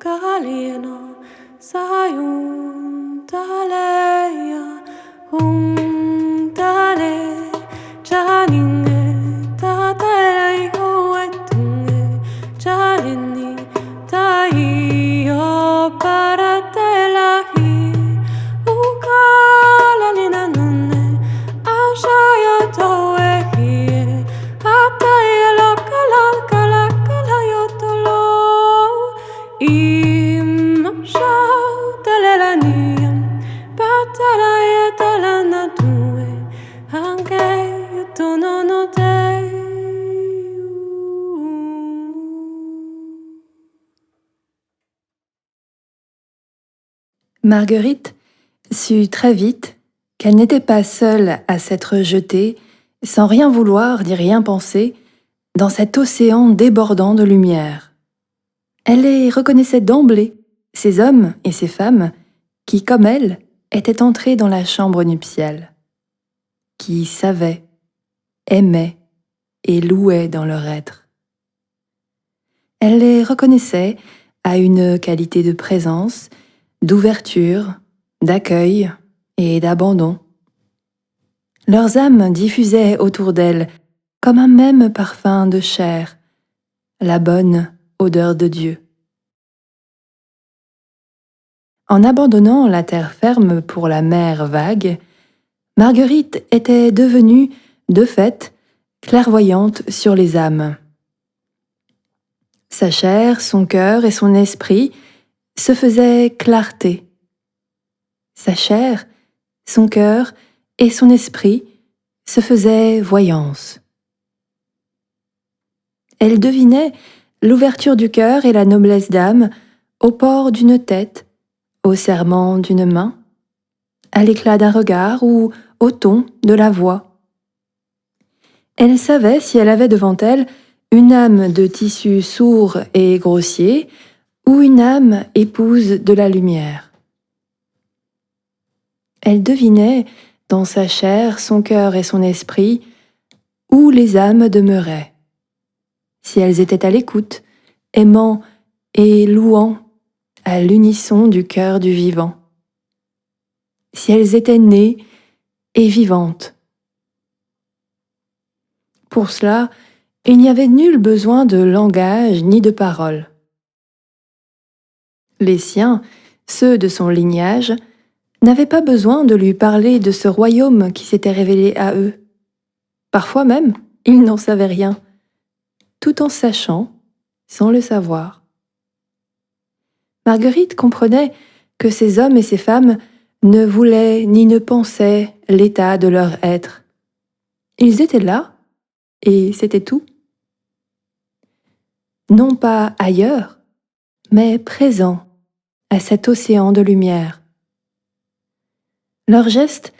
Kalino sayuntaleya huntale janinge tatelai hoetunge jalini taiyo paratelahi ukalalina nunne ashaya toehi apaya lokala yotolo Marguerite sut très vite qu'elle n'était pas seule à s'être jetée, sans rien vouloir ni rien penser, dans cet océan débordant de lumière. Elle les reconnaissait d'emblée, ces hommes et ces femmes, qui, comme elle, étaient entrés dans la chambre nuptiale, qui savaient, aimaient et louaient dans leur être. Elle les reconnaissait à une qualité de présence, d'ouverture, d'accueil et d'abandon. Leurs âmes diffusaient autour d'elles, comme un même parfum de chair, la bonne odeur de Dieu. En abandonnant la terre ferme pour la mer vague, Marguerite était devenue, de fait, clairvoyante sur les âmes. Sa chair, son cœur et son esprit se faisaient clarté. Sa chair, son cœur et son esprit se faisaient voyance. Elle devinait l'ouverture du cœur et la noblesse d'âme au port d'une tête, au serrement d'une main, à l'éclat d'un regard ou au ton de la voix. Elle savait si elle avait devant elle une âme de tissu sourd et grossier ou une âme épouse de la lumière. Elle devinait, dans sa chair, son cœur et son esprit, où les âmes demeuraient. Si elles étaient à l'écoute, aimant et louant à l'unisson du cœur du vivant. Si elles étaient nées et vivantes. Pour cela, il n'y avait nul besoin de langage ni de paroles. Les siens, ceux de son lignage, n'avaient pas besoin de lui parler de ce royaume qui s'était révélé à eux. Parfois même, ils n'en savaient rien, tout en sachant, sans le savoir. Marguerite comprenait que ces hommes et ces femmes ne voulaient ni ne pensaient l'état de leur être. Ils étaient là, et c'était tout. Non pas ailleurs, mais présents à cet océan de lumière. Leurs gestes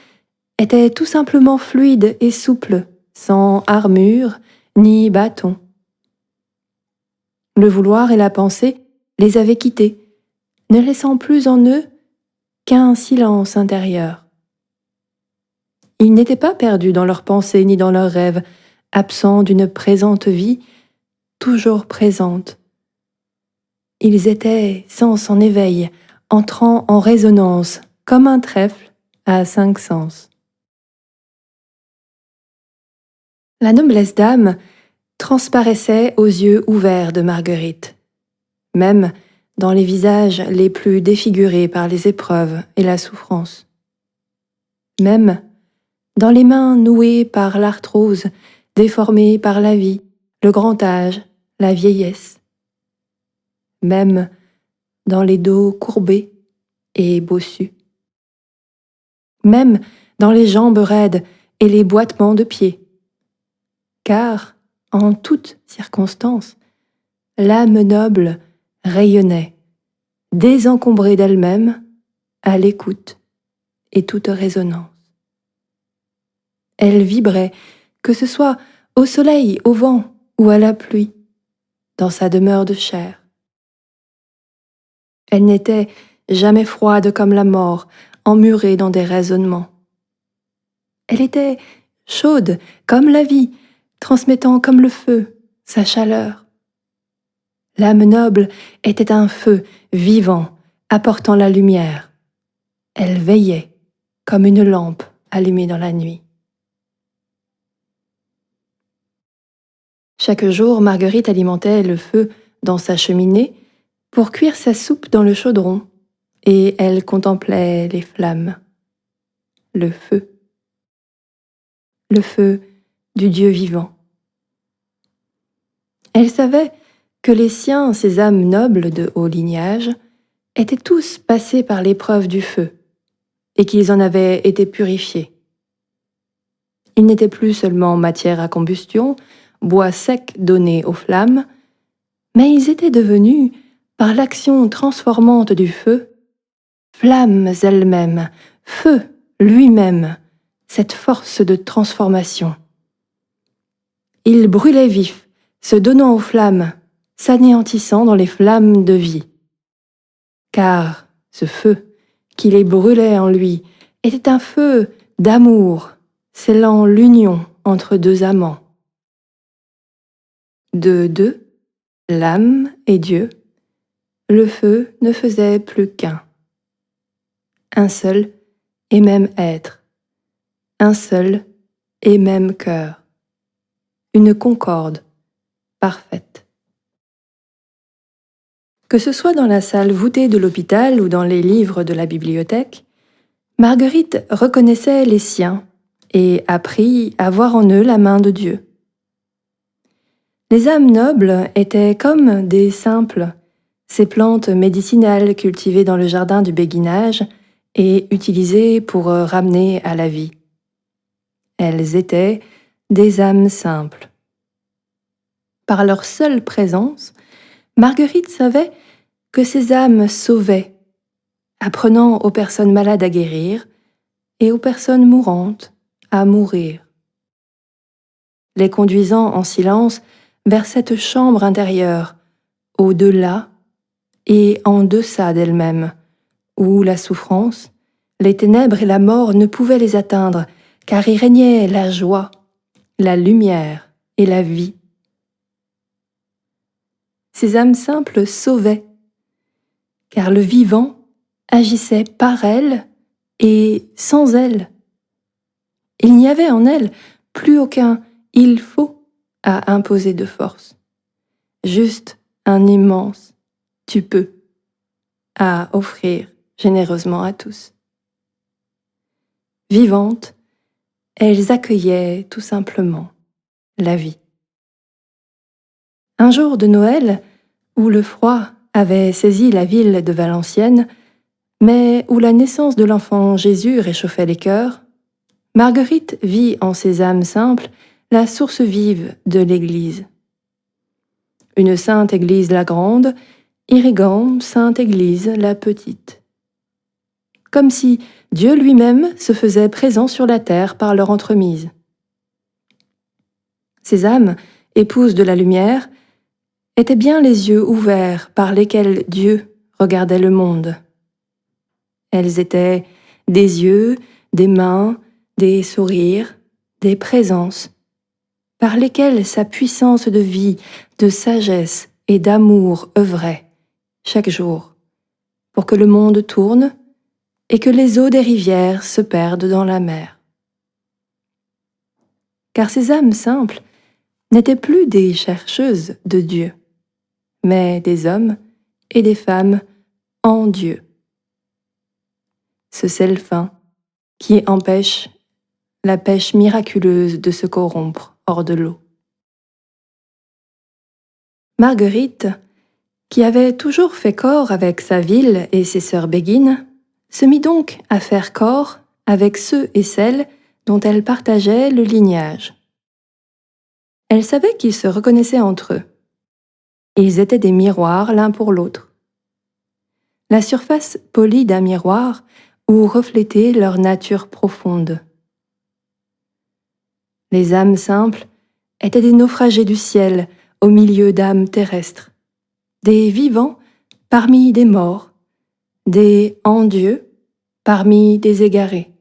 étaient tout simplement fluides et souples, sans armure ni bâton. Le vouloir et la pensée les avaient quittés, ne laissant plus en eux qu'un silence intérieur. Ils n'étaient pas perdus dans leurs pensées ni dans leurs rêves, absents d'une présente vie, toujours présente. Ils étaient sens en éveil, entrant en résonance, comme un trèfle à 5 sens. La noblesse d'âme transparaissait aux yeux ouverts de Marguerite, même dans les visages les plus défigurés par les épreuves et la souffrance. Même dans les mains nouées par l'arthrose, déformées par la vie, le grand âge, la vieillesse. Même dans les dos courbés et bossus. Même dans les jambes raides et les boitements de pieds. Car, en toutes circonstances, l'âme noble rayonnait, désencombrée d'elle-même, à l'écoute et toute résonance. Elle vibrait, que ce soit au soleil, au vent ou à la pluie, dans sa demeure de chair. Elle n'était jamais froide comme la mort, emmurée dans des raisonnements. Elle était chaude comme la vie, transmettant comme le feu sa chaleur. L'âme noble était un feu vivant, apportant la lumière. Elle veillait comme une lampe allumée dans la nuit. Chaque jour, Marguerite alimentait le feu dans sa cheminée pour cuire sa soupe dans le chaudron, et elle contemplait les flammes, le feu du Dieu vivant. Elle savait que les siens, ces âmes nobles de haut lignage, étaient tous passés par l'épreuve du feu, et qu'ils en avaient été purifiés. Ils n'étaient plus seulement matière à combustion, bois sec donné aux flammes, mais ils étaient devenus, par l'action transformante du feu, flammes elles-mêmes, feu lui-même, cette force de transformation. Ils brûlaient vifs, se donnant aux flammes, s'anéantissant dans les flammes de vie. Car ce feu qui les brûlait en lui était un feu d'amour, scellant l'union entre deux amants. De deux, l'âme et Dieu, le feu ne faisait plus qu'un. Un seul et même être, un seul et même cœur, une concorde parfaite. Que ce soit dans la salle voûtée de l'hôpital ou dans les livres de la bibliothèque, Marguerite reconnaissait les siens et apprit à voir en eux la main de Dieu. Les âmes nobles étaient comme des simples, ces plantes médicinales cultivées dans le jardin du béguinage et utilisées pour ramener à la vie. Elles étaient des âmes simples. Par leur seule présence, Marguerite savait que ces âmes sauvaient, apprenant aux personnes malades à guérir et aux personnes mourantes à mourir, les conduisant en silence vers cette chambre intérieure, au-delà et en deçà d'elles-mêmes, où la souffrance, les ténèbres et la mort ne pouvaient les atteindre, car y régnait la joie, la lumière et la vie. Ces âmes simples sauvaient, car le vivant agissait par elles et sans elles. Il n'y avait en elles plus aucun « il faut » à imposer de force, juste un immense « tu peux » à offrir généreusement à tous. Vivantes, elles accueillaient tout simplement la vie. Un jour de Noël, où le froid avait saisi la ville de Valenciennes, mais où la naissance de l'enfant Jésus réchauffait les cœurs, Marguerite vit en ces âmes simples la source vive de l'Église. Une sainte Église la grande, irriguant sainte Église la petite. Comme si Dieu lui-même se faisait présent sur la terre par leur entremise. Ces âmes, épouses de la lumière, étaient bien les yeux ouverts par lesquels Dieu regardait le monde. Elles étaient des yeux, des mains, des sourires, des présences, par lesquels sa puissance de vie, de sagesse et d'amour œuvrait, chaque jour, pour que le monde tourne et que les eaux des rivières se perdent dans la mer. Car ces âmes simples n'étaient plus des chercheuses de Dieu, mais des hommes et des femmes en Dieu. Ce sel fin qui empêche la pêche miraculeuse de se corrompre hors de l'eau. Marguerite, qui avait toujours fait corps avec sa ville et ses sœurs béguines, se mit donc à faire corps avec ceux et celles dont elle partageait le lignage. Elle savait qu'ils se reconnaissaient entre eux. Ils étaient des miroirs l'un pour l'autre. La surface polie d'un miroir où reflétait leur nature profonde. Les âmes simples étaient des naufragés du ciel au milieu d'âmes terrestres, des vivants parmi des morts, des en Dieu parmi des égarés.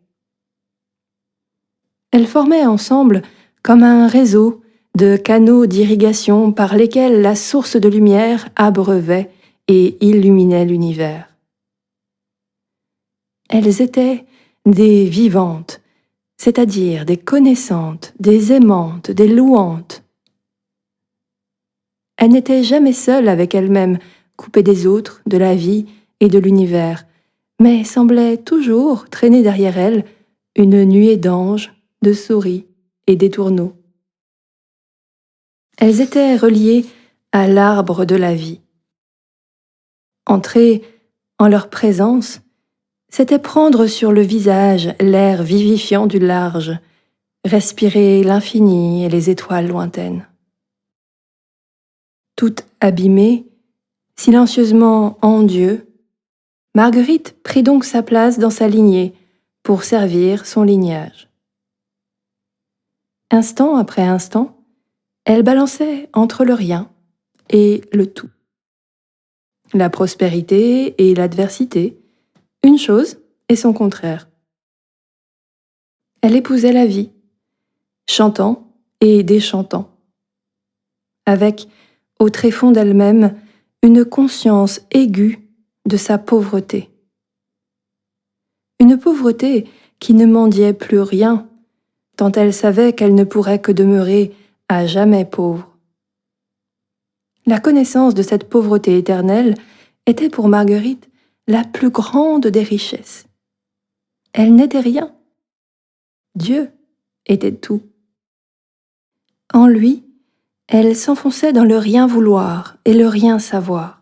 Elles formaient ensemble comme un réseau de canaux d'irrigation par lesquels la source de lumière abreuvait et illuminait l'univers. Elles étaient des vivantes, c'est-à-dire des connaissantes, des aimantes, des louantes. Elles n'étaient jamais seules avec elles-mêmes, coupées des autres, de la vie et de l'univers, mais semblaient toujours traîner derrière elles une nuée d'anges, de souris et d'étourneaux. Elles étaient reliées à l'arbre de la vie. Entrer en leur présence, c'était prendre sur le visage l'air vivifiant du large, respirer l'infini et les étoiles lointaines. Toute abîmée, silencieusement en Dieu, Marguerite prit donc sa place dans sa lignée pour servir son lignage. Instant après instant, elle balançait entre le rien et le tout. La prospérité et l'adversité, une chose et son contraire. Elle épousait la vie, chantant et déchantant, avec, au tréfonds d'elle-même, une conscience aiguë de sa pauvreté. Une pauvreté qui ne mendiait plus rien, tant elle savait qu'elle ne pourrait que demeurer à jamais pauvre. La connaissance de cette pauvreté éternelle était pour Marguerite la plus grande des richesses. Elle n'était rien. Dieu était tout. En lui, elle s'enfonçait dans le rien vouloir et le rien savoir.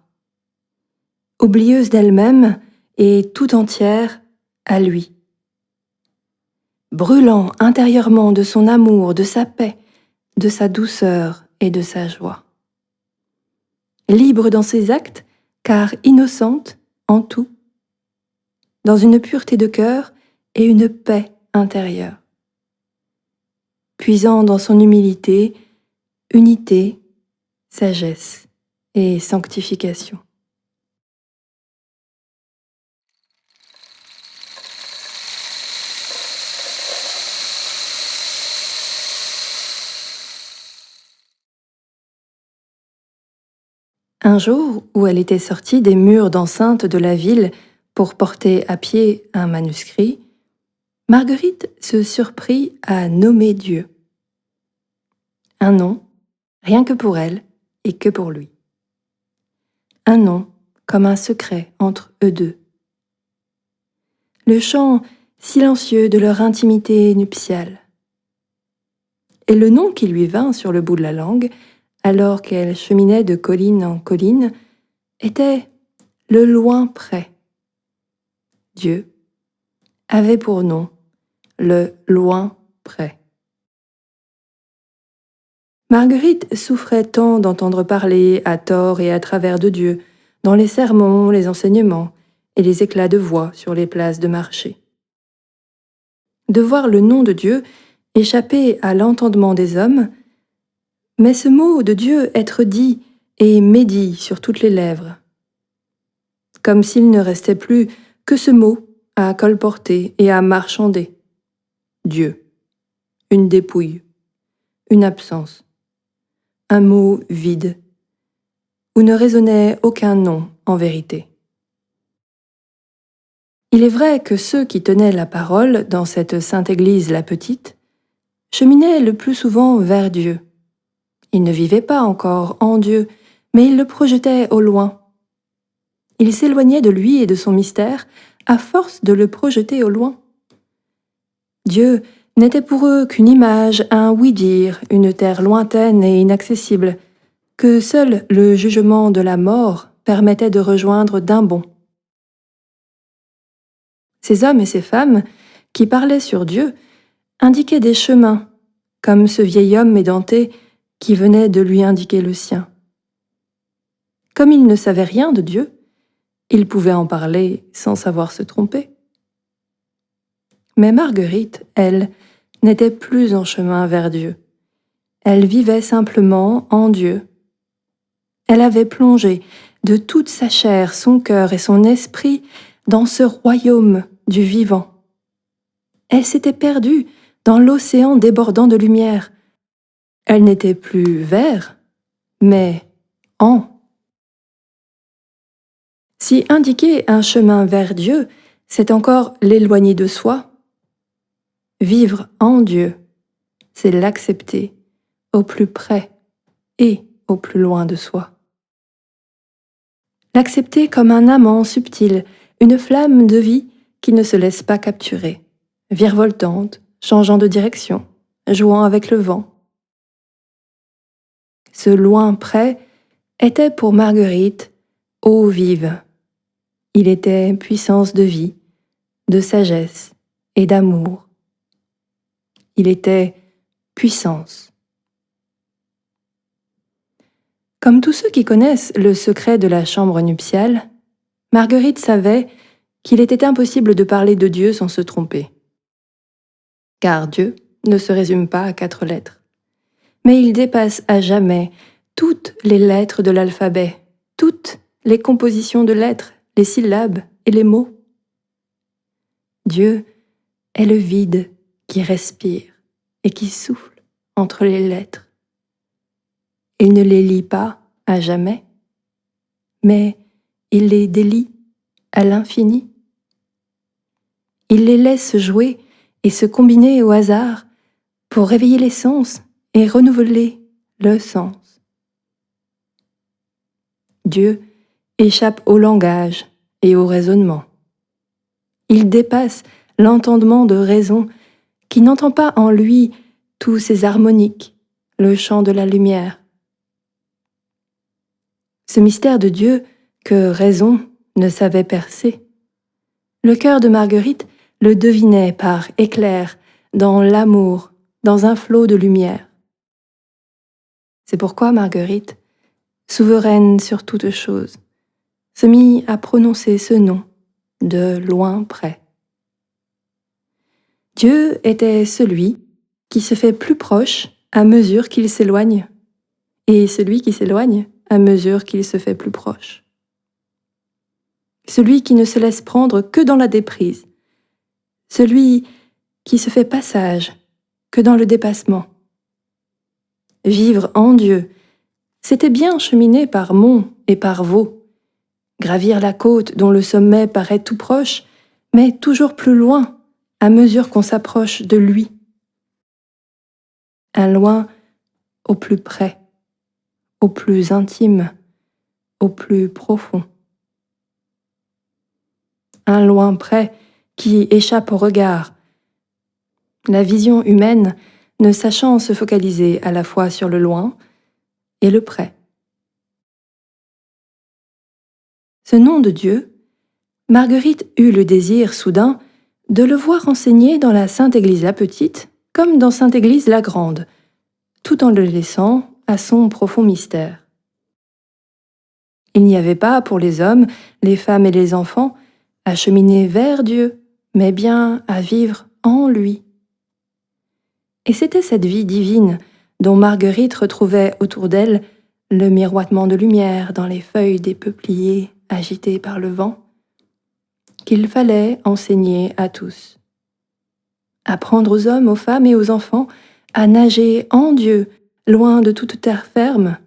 Oublieuse d'elle-même et tout entière à lui. Brûlant intérieurement de son amour, de sa paix, de sa douceur et de sa joie. Libre dans ses actes, car innocente en tout, dans une pureté de cœur et une paix intérieure. Puisant dans son humilité, unité, sagesse et sanctification. Un jour où elle était sortie des murs d'enceinte de la ville pour porter à pied un manuscrit, Marguerite se surprit à nommer Dieu. Un nom, rien que pour elle et que pour lui. Un nom comme un secret entre eux deux. Le chant silencieux de leur intimité nuptiale. Et le nom qui lui vint sur le bout de la langue, alors qu'elle cheminait de colline en colline, était le loin près. Dieu avait pour nom le loin près. Marguerite souffrait tant d'entendre parler à tort et à travers de Dieu, dans les sermons, les enseignements et les éclats de voix sur les places de marché. De voir le nom de Dieu échapper à l'entendement des hommes, mais ce mot de Dieu être dit et médit sur toutes les lèvres, comme s'il ne restait plus que ce mot à colporter et à marchander. Dieu, une dépouille, une absence, un mot vide, où ne résonnait aucun nom en vérité. Il est vrai que ceux qui tenaient la parole dans cette sainte Église la petite cheminaient le plus souvent vers Dieu. Ils ne vivaient pas encore en Dieu, mais ils le projetaient au loin. Ils s'éloignaient de lui et de son mystère à force de le projeter au loin. Dieu n'était pour eux qu'une image, un oui-dire, une terre lointaine et inaccessible, que seul le jugement de la mort permettait de rejoindre d'un bond. Ces hommes et ces femmes qui parlaient sur Dieu indiquaient des chemins, comme ce vieil homme édenté qui venait de lui indiquer le sien. Comme il ne savait rien de Dieu, il pouvait en parler sans savoir se tromper. Mais Marguerite, elle, n'était plus en chemin vers Dieu. Elle vivait simplement en Dieu. Elle avait plongé de toute sa chair, son cœur et son esprit dans ce royaume du vivant. Elle s'était perdue dans l'océan débordant de lumière, Elle n'était plus vers, mais en. Si indiquer un chemin vers Dieu, c'est encore l'éloigner de soi, vivre en Dieu, c'est l'accepter au plus près et au plus loin de soi. L'accepter comme un amant subtil, une flamme de vie qui ne se laisse pas capturer, virevoltante, changeant de direction, jouant avec le vent. Ce loin près était pour Marguerite eau vive. Il était puissance de vie, de sagesse et d'amour. Il était puissance. Comme tous ceux qui connaissent le secret de la chambre nuptiale, Marguerite savait qu'il était impossible de parler de Dieu sans se tromper. Car Dieu ne se résume pas à 4 lettres. Mais il dépasse à jamais toutes les lettres de l'alphabet, toutes les compositions de lettres, les syllabes et les mots. Dieu est le vide qui respire et qui souffle entre les lettres. Il ne les lie pas à jamais, mais il les délie à l'infini. Il les laisse jouer et se combiner au hasard pour réveiller les sens et renouveler le sens. Dieu échappe au langage et au raisonnement. Il dépasse l'entendement de raison qui n'entend pas en lui tous ces harmoniques, le chant de la lumière. Ce mystère de Dieu que raison ne savait percer. Le cœur de Marguerite le devinait par éclairs, dans l'amour, dans un flot de lumière. C'est pourquoi Marguerite, souveraine sur toute chose, se mit à prononcer ce nom de loin près. Dieu était celui qui se fait plus proche à mesure qu'il s'éloigne, et celui qui s'éloigne à mesure qu'il se fait plus proche. Celui qui ne se laisse prendre que dans la déprise, celui qui se fait passage que dans le dépassement. Vivre en Dieu, c'était bien cheminer par monts et par vaux, gravir la côte dont le sommet paraît tout proche, mais toujours plus loin à mesure qu'on s'approche de lui. Un loin au plus près, au plus intime, au plus profond. Un loin près qui échappe au regard, la vision humaine ne sachant se focaliser à la fois sur le loin et le près. Ce nom de Dieu, Marguerite eut le désir soudain de le voir enseigné dans la Sainte Église la Petite comme dans Sainte Église la Grande, tout en le laissant à son profond mystère. Il n'y avait pas pour les hommes, les femmes et les enfants à cheminer vers Dieu, mais bien à vivre en lui. Et c'était cette vie divine dont Marguerite retrouvait autour d'elle le miroitement de lumière dans les feuilles des peupliers agitées par le vent, qu'il fallait enseigner à tous. Apprendre aux hommes, aux femmes et aux enfants à nager en Dieu, loin de toute terre ferme.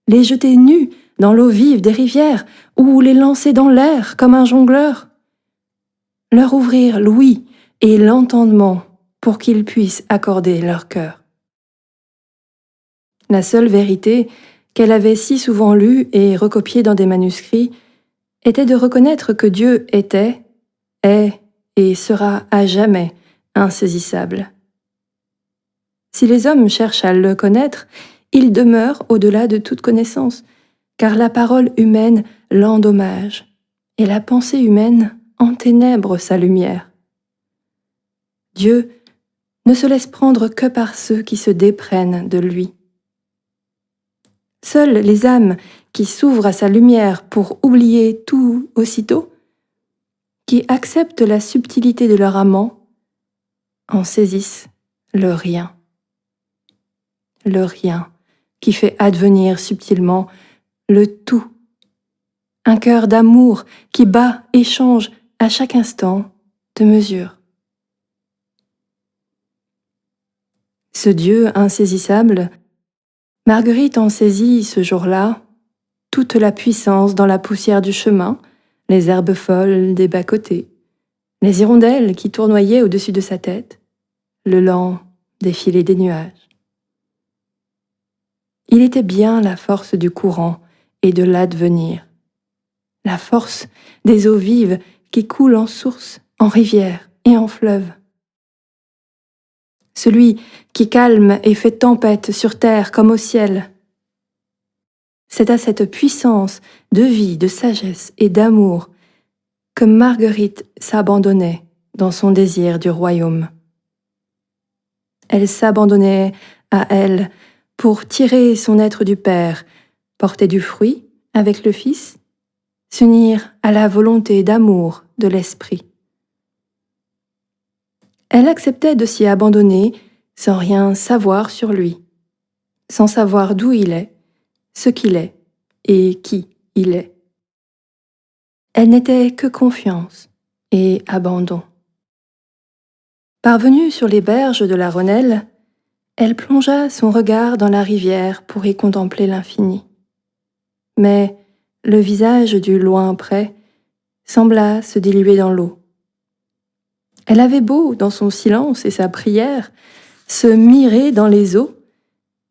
Les jeter nus dans l'eau vive des rivières ou les lancer dans l'air comme un jongleur. Leur ouvrir l'ouïe et l'entendement pour qu'ils puissent accorder leur cœur. La seule vérité qu'elle avait si souvent lue et recopiée dans des manuscrits était de reconnaître que Dieu était, est et sera à jamais insaisissable. Si les hommes cherchent à le connaître, il demeure au-delà de toute connaissance, car la parole humaine l'endommage et la pensée humaine enténèbre sa lumière. Dieu ne se laisse prendre que par ceux qui se déprennent de lui. Seules les âmes qui s'ouvrent à sa lumière pour oublier tout aussitôt, qui acceptent la subtilité de leur amant, en saisissent le rien. Le rien qui fait advenir subtilement le tout. Un cœur d'amour qui bat et change à chaque instant de mesure. Ce Dieu insaisissable, Marguerite en saisit ce jour-là toute la puissance dans la poussière du chemin, les herbes folles des bas-côtés, les hirondelles qui tournoyaient au-dessus de sa tête, le lent défilé des nuages. Il était bien la force du courant et de l'advenir, la force des eaux vives qui coulent en source, en rivière et en fleuve. Celui qui calme et fait tempête sur terre comme au ciel. C'est à cette puissance de vie, de sagesse et d'amour que Marguerite s'abandonnait dans son désir du royaume. Elle s'abandonnait à elle pour tirer son être du Père, porter du fruit avec le Fils, s'unir à la volonté d'amour de l'Esprit. Elle acceptait de s'y abandonner sans rien savoir sur lui, sans savoir d'où il est, ce qu'il est et qui il est. Elle n'était que confiance et abandon. Parvenue sur les berges de la Rhônelle, elle plongea son regard dans la rivière pour y contempler l'infini. Mais le visage du loin près sembla se diluer dans l'eau. Elle avait beau, dans son silence et sa prière, se mirer dans les eaux,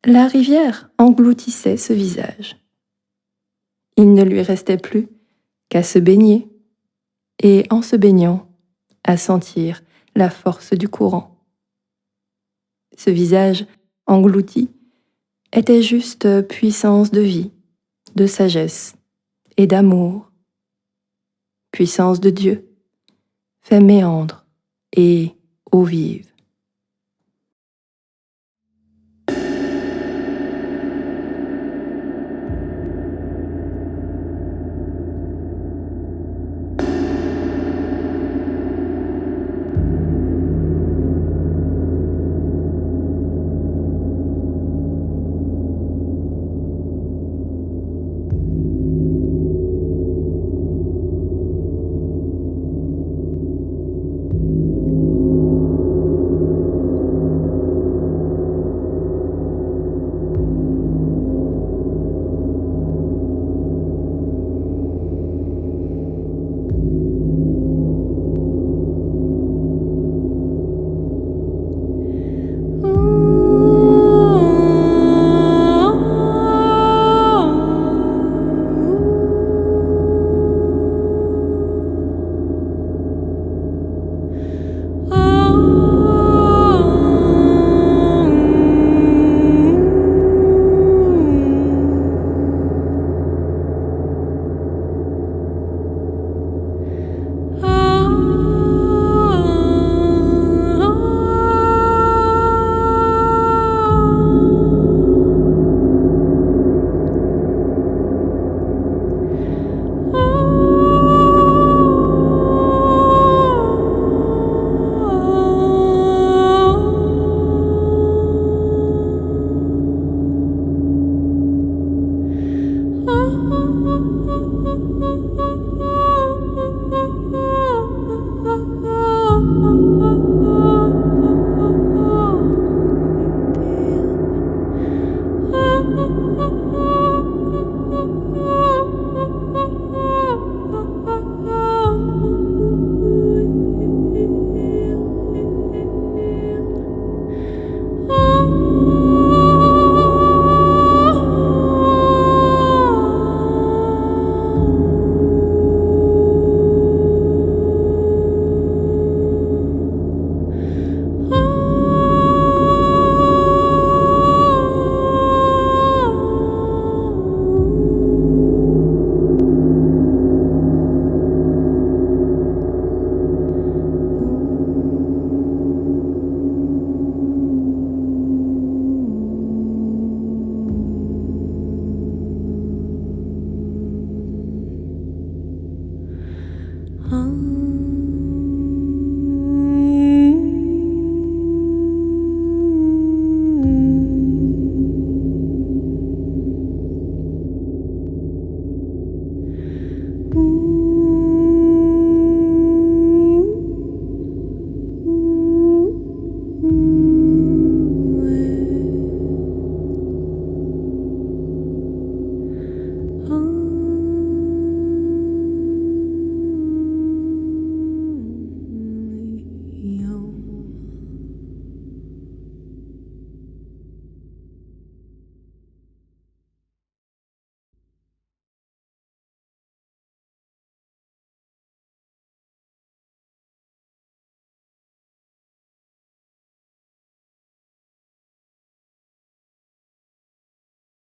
la rivière engloutissait ce visage. Il ne lui restait plus qu'à se baigner, et en se baignant, à sentir la force du courant. Ce visage englouti était juste puissance de vie, de sagesse et d'amour, puissance de Dieu, fait méandre et eau vive.